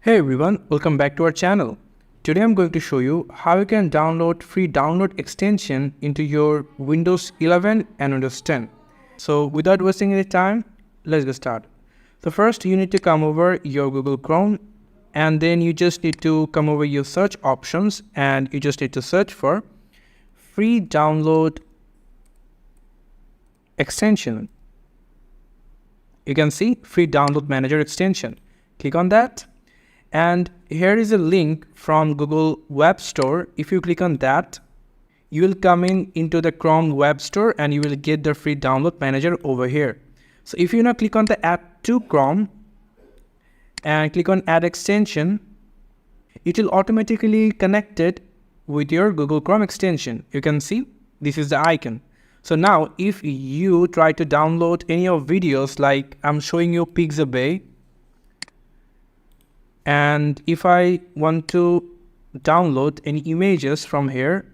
Hey everyone, welcome back to our channel. Today I'm going to show you how you can download free download extension into your Windows 11 and Windows 10. So without wasting any time, let's get started. So first you need to come over your Google Chrome, and then you just need to come over your search options and you just need to search for free download extension. You can see free download manager extension. Click on that. And here is a link from Google Web Store. If you click on that, you will come into the Chrome Web Store and you will get the free download manager over here. So if you now click on the Add to Chrome and click on Add Extension, it will automatically connect it with your Google Chrome extension. You can see this is the icon. So now if you try to download any of videos, like I'm showing you Pixabay, and if I want to download any images from here,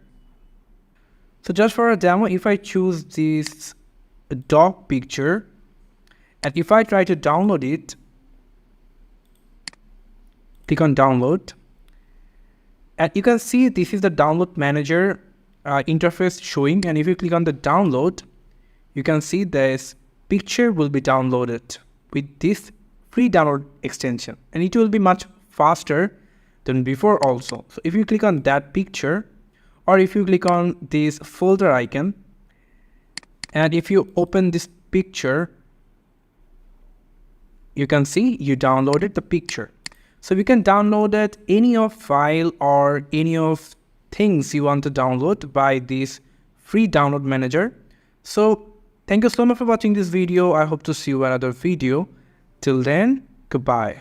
so just for a demo, if I choose this dog picture and if I try to download it, click on download, and you can see this is the download manager interface showing. And if you click on the download, you can see this picture will be downloaded with this free download extension, and it will be much faster than before also. So if you click on that picture, or if you click on this folder icon, and if you open this picture, you can see you downloaded the picture. So you can download it any of file or any of things you want to download by this free download manager. So thank you so much for watching this video. I hope to see you in another video. Till then, goodbye.